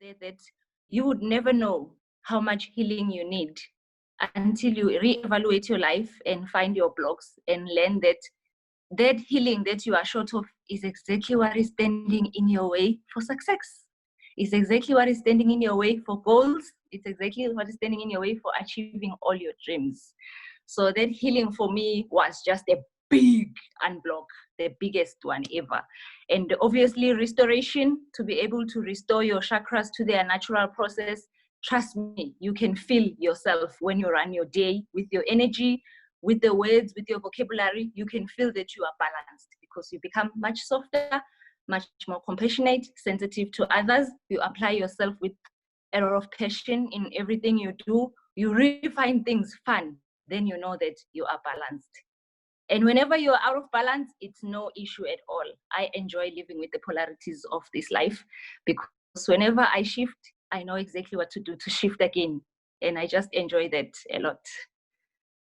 say that you would never know how much healing you need until you reevaluate your life and find your blocks and learn that that healing that you are short of is exactly what is standing in your way for success. It's exactly what is standing in your way for goals. It's exactly what is standing in your way for achieving all your dreams. So that healing for me was just a big unblock, the biggest one ever. And obviously restoration, to be able to restore your chakras to their natural process. Trust me, you can feel yourself when you run your day with your energy, with the words, with your vocabulary. You can feel that you are balanced because you become much softer, much more compassionate, sensitive to others. You apply yourself with a lot of passion in everything you do. You really find things fun. Then you know that you are balanced. And whenever you're out of balance, it's no issue at all. I enjoy living with the polarities of this life because whenever I shift, I know exactly what to do to shift again. And I just enjoy that a lot.